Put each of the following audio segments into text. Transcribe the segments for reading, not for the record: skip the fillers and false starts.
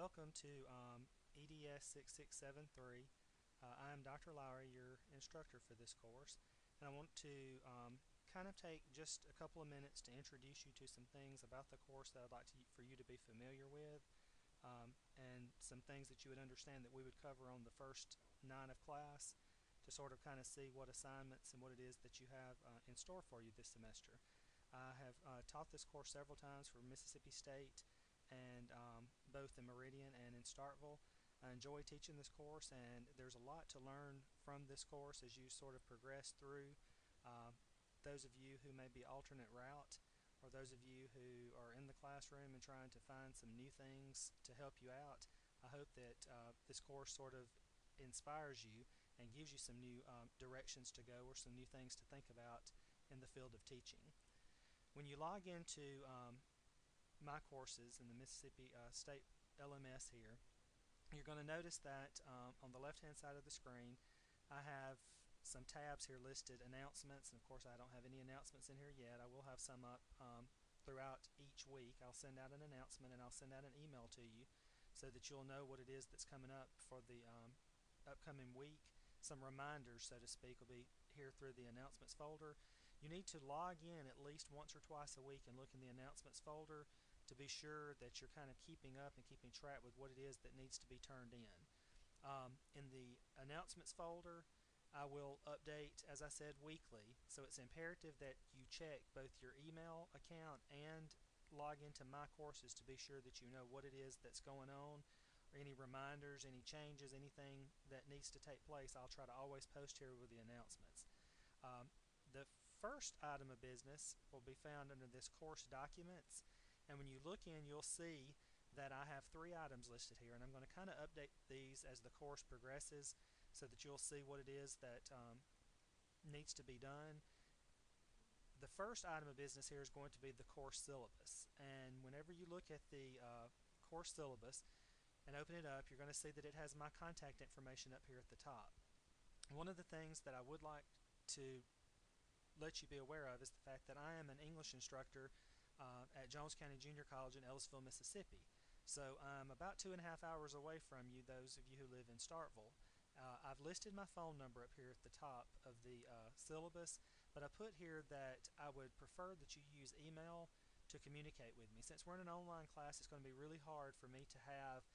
welcome to EDS 6673. I am Dr. Lowry, your instructor for this course, and I want to kind of take just a couple of minutes to introduce you to some things about the course that I'd like for you to be familiar with, and some things that you would understand that we would cover on the first 9 of class to sort of kind of see what assignments and what it is that you have in store for you this semester. I have taught this course several times for Mississippi State and both in Meridian and in Starkville. I enjoy teaching this course, and there's a lot to learn from this course as you sort of progress through. Uh, those of you who may be alternate route, or those of you who are in the classroom and trying to find some new things to help you out, I hope that this course sort of inspires you and gives you some new directions to go or some new things to think about in the field of teaching. When you log into my courses in the Mississippi State LMS here, you're going to notice that on the left hand side of the screen I have some tabs here listed, announcements, and of course I don't have any announcements in here yet. I will have some up throughout each week. I'll send out an announcement and I'll send out an email to you so that you'll know what it is that's coming up for the upcoming week. Some reminders, so to speak, will be here through the announcements folder. You need to log in at least once or twice a week and look in the announcements folder to be sure that you're kind of keeping up and keeping track with what it is that needs to be turned in the announcements folder, I will update, as I said, weekly. So it's imperative that you check both your email account and log into my courses to be sure that you know what it is that's going on, or any reminders, any changes, anything that needs to take place. I'll try to always post here with the announcements. The first item of business will be found under this course documents, and when you look in, you'll see that I have 3 items listed here, and I'm going to kind of update these as the course progresses so that you'll see what it is that needs to be done. The first item of business here is going to be the course syllabus, and whenever you look at the course syllabus and open it up, you're going to see that it has my contact information up here at the top. One of the things that I would like to let you be aware of is the fact that I am an English instructor at Jones County Junior College in Ellisville, Mississippi. So I'm about 2.5 hours away from you, those of you who live in Starkville. I've listed my phone number up here at the top of the syllabus, but I put here that I would prefer that you use email to communicate with me. Since we're in an online class, it's going to be really hard for me to have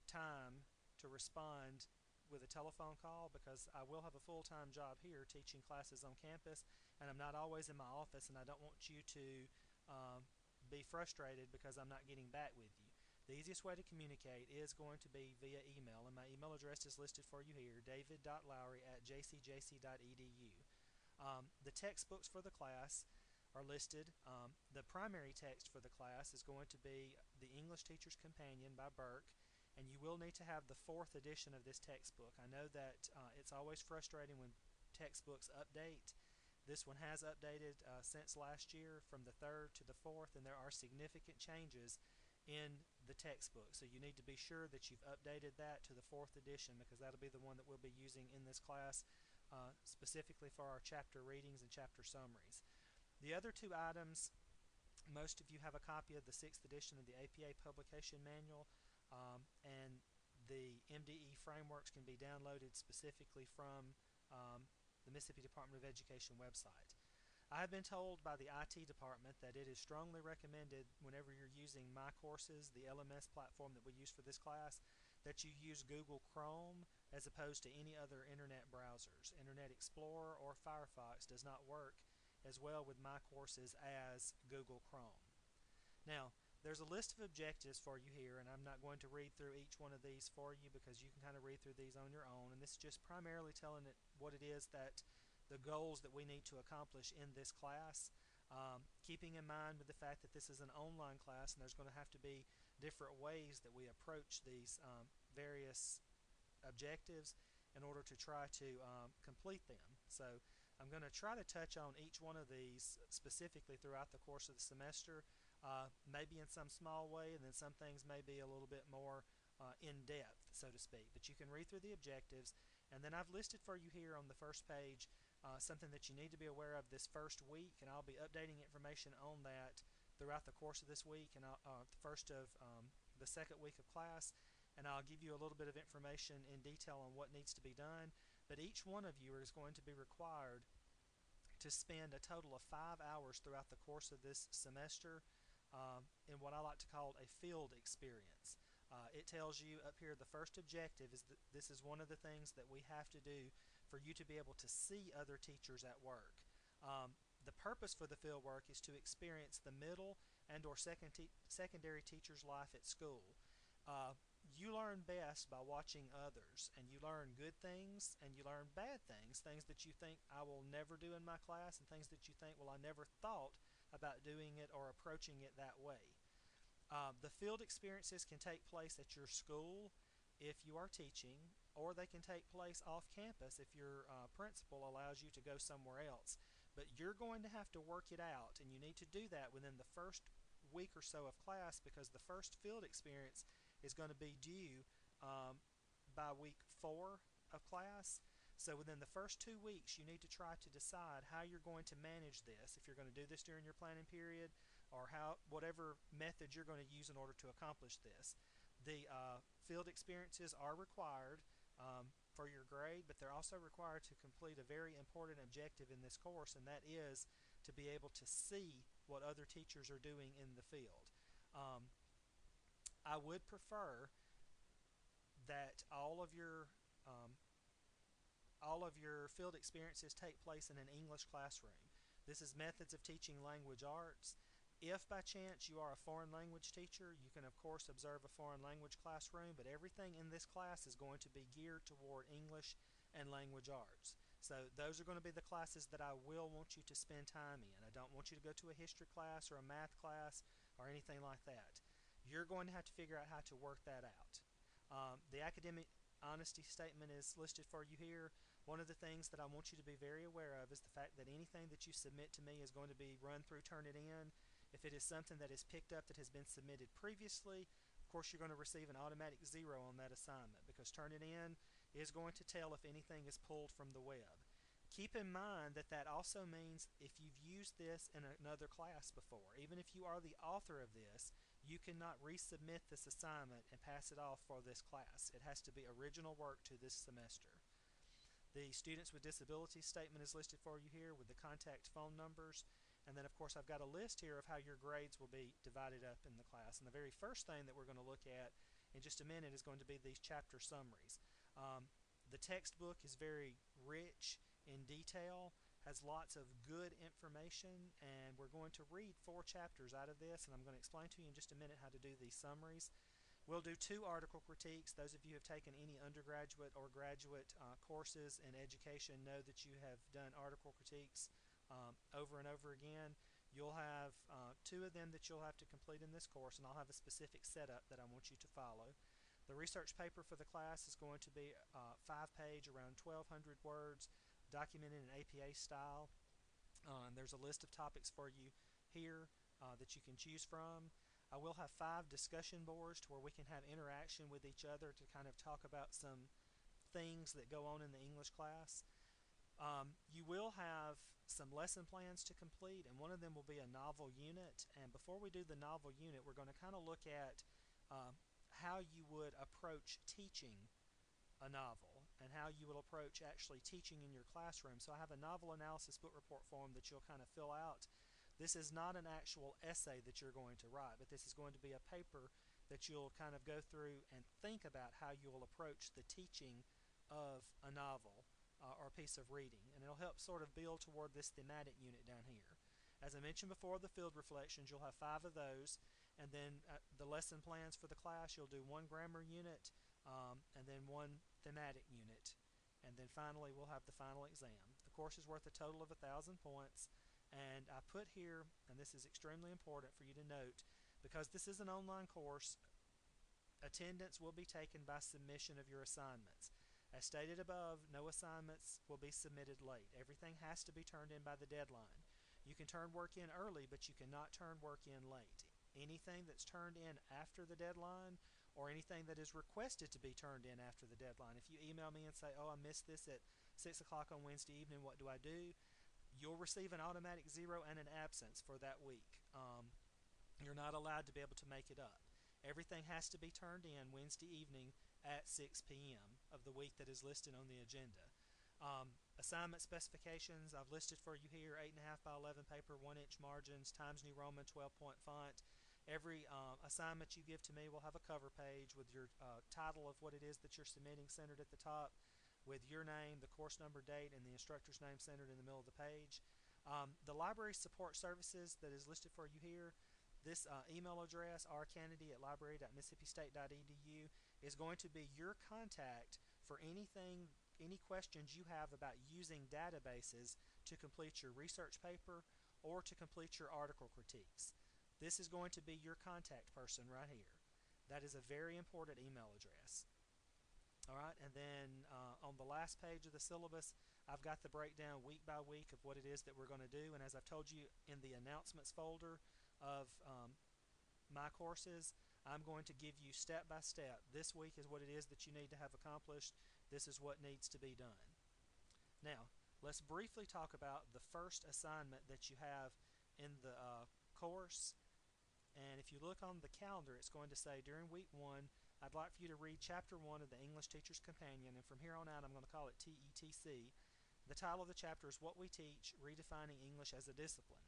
time to respond with a telephone call, because I will have a full-time job here teaching classes on campus, and I'm not always in my office, and I don't want you to be frustrated because I'm not getting back with you. The easiest way to communicate is going to be via email, and my email address is listed for you here, david.lowry@jcjc.edu. The textbooks for the class are listed. The primary text for the class is going to be The English Teacher's Companion by Burke, and you will need to have the 4th edition of this textbook. I know that it's always frustrating when textbooks update. This one has updated since last year from the 3rd to the 4th, and there are significant changes in the textbook. So you need to be sure that you've updated that to the 4th edition, because that'll be the one that we'll be using in this class specifically for our chapter readings and chapter summaries. The other 2 items, most of you have a copy of the 6th edition of the APA Publication Manual, and the MDE frameworks can be downloaded specifically from the Mississippi Department of Education website. I have been told by the IT department that it is strongly recommended whenever you're using my courses, the LMS platform that we use for this class, that you use Google Chrome as opposed to any other internet browsers. Internet Explorer or Firefox does not work as well with my courses as Google Chrome. Now, there's a list of objectives for you here, and I'm not going to read through each one of these for you because you can kind of read through these on your own, and this is just primarily telling it what it is that the goals that we need to accomplish in this class, keeping in mind with the fact that this is an online class and there's going to have to be different ways that we approach these various objectives in order to try to complete them. So I'm going to try to touch on each one of these specifically throughout the course of the semester, maybe in some small way, and then some things may be a little bit more in depth, so to speak. But you can read through the objectives, and then I've listed for you here on the first page something that you need to be aware of this first week, and I'll be updating information on that throughout the course of this week and the first of the second week of class, and I'll give you a little bit of information in detail on what needs to be done. But each one of you is going to be required to spend a total of 5 hours throughout the course of this semester in what I like to call a field experience. It tells you up here the first objective is that this is one of the things that we have to do for you to be able to see other teachers at work. The purpose for the field work is to experience the middle and or secondary teacher's life at school. You learn best by watching others, and you learn good things and you learn bad things, things that you think I will never do in my class and things that you think, well, I never thought about doing it or approaching it that way. The field experiences can take place at your school if you are teaching, or they can take place off campus if your principal allows you to go somewhere else. But you're going to have to work it out, and you need to do that within the first week or so of class, because the first field experience is going to be due by week 4 of class. So within the first 2 weeks, you need to try to decide how you're going to manage this, if you're going to do this during your planning period, or whatever method you're going to use in order to accomplish this. The field experiences are required for your grade, but they're also required to complete a very important objective in this course, and that is to be able to see what other teachers are doing in the field. I would prefer that all of your field experiences take place in an English classroom. This is Methods of Teaching Language Arts. If by chance you are a foreign language teacher, you can of course observe a foreign language classroom, but everything in this class is going to be geared toward English and language arts. So those are going to be the classes that I will want you to spend time in. I don't want you to go to a history class or a math class or anything like that. You're going to have to figure out how to work that out. The academic honesty statement is listed for you here. One of the things that I want you to be very aware of is the fact that anything that you submit to me is going to be run through Turnitin. If it is something that is picked up that has been submitted previously, of course you're going to receive an automatic 0 on that assignment, because Turnitin is going to tell if anything is pulled from the web. Keep in mind that that also means if you've used this in another class before, even if you are the author of this, you cannot resubmit this assignment and pass it off for this class. It has to be original work to this semester. The Students with Disabilities statement is listed for you here with the contact phone numbers. And then, of course, I've got a list here of how your grades will be divided up in the class. And the very first thing that we're going to look at in just a minute is going to be these chapter summaries. The textbook is very rich in detail, has lots of good information, and we're going to read 4 chapters out of this, and I'm going to explain to you in just a minute how to do these summaries. We'll do 2 article critiques. Those of you who have taken any undergraduate or graduate courses in education know that you have done article critiques over and over again. You'll have 2 of them that you'll have to complete in this course, and I'll have a specific setup that I want you to follow. The research paper for the class is going to be 5-page, around 1,200 words, documented in APA style. And there's a list of topics for you here that you can choose from. I will have 5 discussion boards to where we can have interaction with each other to kind of talk about some things that go on in the English class. You will have some lesson plans to complete, and one of them will be a novel unit. And before we do the novel unit, we're going to kind of look at how you would approach teaching a novel and how you will approach actually teaching in your classroom. So I have a novel analysis book report form that you'll kind of fill out. This is not an actual essay that you're going to write, but this is going to be a paper that you'll kind of go through and think about how you will approach the teaching of a novel or a piece of reading, and it'll help sort of build toward this thematic unit down here. As I mentioned before, the field reflections, you'll have 5 of those, and then the lesson plans for the class, you'll do 1 grammar unit and then 1 thematic unit, and then finally we'll have the final exam. The course is worth a total of 1,000 points, and I put here, and this is extremely important for you to note, because this is an online course, attendance will be taken by submission of your assignments. As stated above, no assignments will be submitted late. Everything has to be turned in by the deadline. You can turn work in early, but you cannot turn work in late. Anything that's turned in after the deadline, or anything that is requested to be turned in after the deadline, if you email me and say, oh, I missed this at 6 o'clock on Wednesday evening, what do I do? You'll receive an automatic 0 and an absence for that week. You're not allowed to be able to make it up. Everything has to be turned in Wednesday evening at 6 p.m. of the week that is listed on the agenda. Assignment specifications I've listed for you here: 8.5 by 11 paper, 1-inch margins, Times New Roman, 12-point font. Every assignment you give to me will have a cover page with your title of what it is that you're submitting centered at the top, with your name, the course number, date, and the instructor's name centered in the middle of the page. The library support services that is listed for you here, this email address, rkennedy@library.mississippistate.edu, is going to be your contact for any questions you have about using databases to complete your research paper or to complete your article critiques. This is going to be your contact person right here. That is a very important email address. All right, and then on the last page of the syllabus, I've got the breakdown week by week of what it is that we're going to do. And as I've told you, in the announcements folder of my courses, I'm going to give you step by step. This week is what it is that you need to have accomplished. This is what needs to be done. Now, let's briefly talk about the first assignment that you have in the course. And if you look on the calendar, it's going to say, during week 1, I'd like for you to read chapter 1 of the English Teacher's Companion, and from here on out I'm going to call it TETC. The title of the chapter is What We Teach, Redefining English as a Discipline.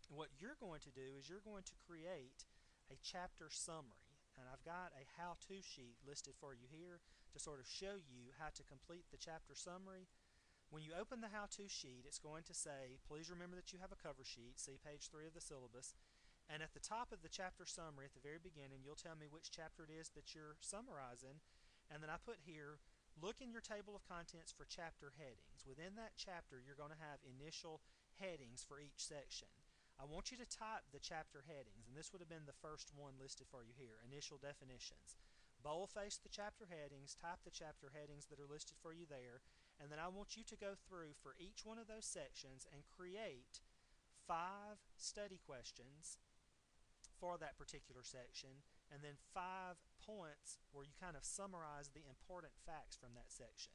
And what you're going to do is you're going to create a chapter summary, and I've got a how-to sheet listed for you here to sort of show you how to complete the chapter summary. When you open the how-to sheet, it's going to say, please remember that you have a cover sheet, see page 3 of the syllabus, and at the top of the chapter summary at the very beginning, you'll tell me which chapter it is that you're summarizing, and then I put here, look in your table of contents for chapter headings. Within that chapter, you're going to have initial headings for each section. I want you to type the chapter headings, and this would have been the first one listed for you here, initial definitions. Boldface the chapter headings, type the chapter headings that are listed for you there, and then I want you to go through for each one of those sections and create 5 study questions for that particular section, and then 5 points where you kind of summarize the important facts from that section.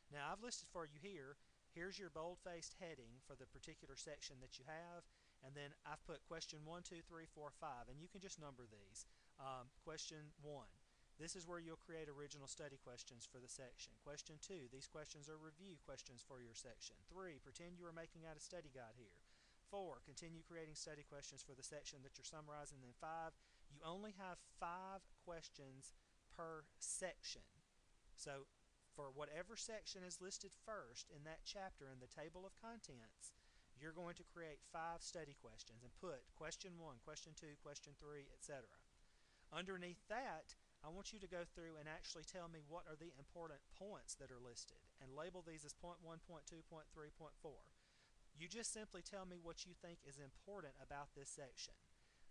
Now, I've listed for you here, here's your bold-faced heading for the particular section that you have, and then I've put question 1, 2, 3, 4, 5, and you can just number these. Question 1, this is where you'll create original study questions for the section. Question 2, these questions are review questions for your section. 3, pretend you are making out a study guide here. 4, continue creating study questions for the section that you're summarizing. Then 5, you only have 5 questions per section. So for whatever section is listed first in that chapter in the table of contents, you're going to create 5 study questions and put question 1, question 2, question 3, etc. Underneath that, I want you to go through and actually tell me what are the important points that are listed and label these as point 1, point 2, point 3, point 4. You just simply tell me what you think is important about this section.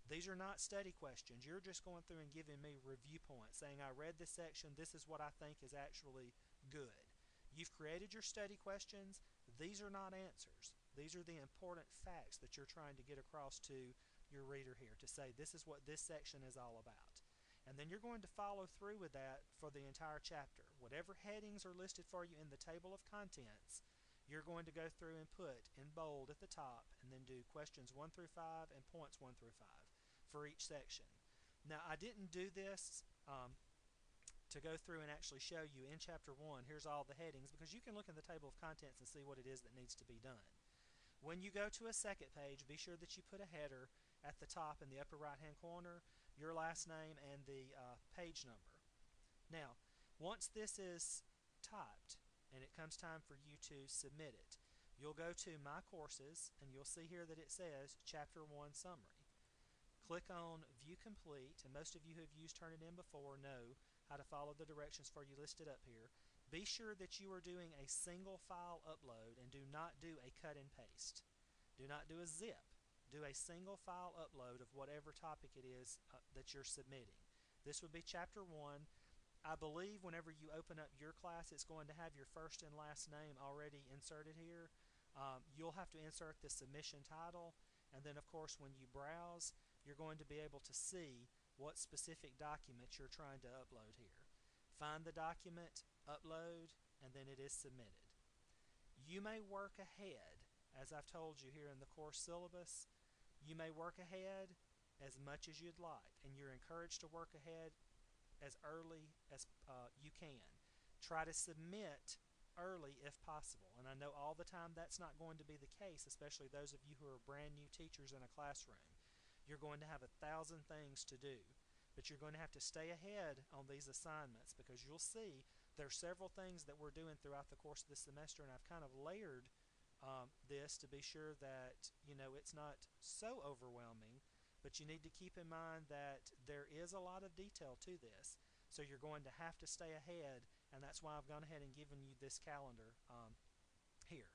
These are not study questions. You're just going through and giving me review points, saying I read this section, this is what I think is actually good. You've created your study questions. These are not answers. These are the important facts that you're trying to get across to your reader here, to say this is what this section is all about. And then you're going to follow through with that for the entire chapter. Whatever headings are listed for you in the table of contents, you're going to go through and put in bold at the top, and then do questions 1 through 5 and points 1 through 5 for each section. Now, I didn't do this to go through and actually show you in chapter 1, here's all the headings, because you can look in the table of contents and see what it is that needs to be done. When you go to a second page, be sure that you put a header at the top in the upper right hand corner, your last name and the page number. Now, once this is typed and it comes time for you to submit it, you'll go to My Courses and you'll see here that it says Chapter 1 Summary. Click on View Complete, and most of you who have used Turnitin before know how to follow the directions for you listed up here. Be sure that you are doing a single file upload and do not do a cut and paste. Do not do a zip. Do a single file upload of whatever topic it is that you're submitting. This would be Chapter 1. I believe whenever you open up your class, it's going to have your first and last name already inserted here. You'll have to insert the submission title, and then of course when you browse, you're going to be able to see what specific document you're trying to upload here. Find the document, upload, and then it is submitted. You may work ahead, as I've told you here in the course syllabus. You may work ahead as much as you'd like, and you're encouraged to work ahead as early as you can. Try to submit early if possible. And I know all the time that's not going to be the case, especially those of you who are brand new teachers in a classroom. You're going to have 1,000 things to do, but you're going to have to stay ahead on these assignments, because you'll see there are several things that we're doing throughout the course of the semester, and I've kind of layered this to be sure that it's not so overwhelming. But you need to keep in mind that there is a lot of detail to this, so you're going to have to stay ahead, and that's why I've gone ahead and given you this calendar here.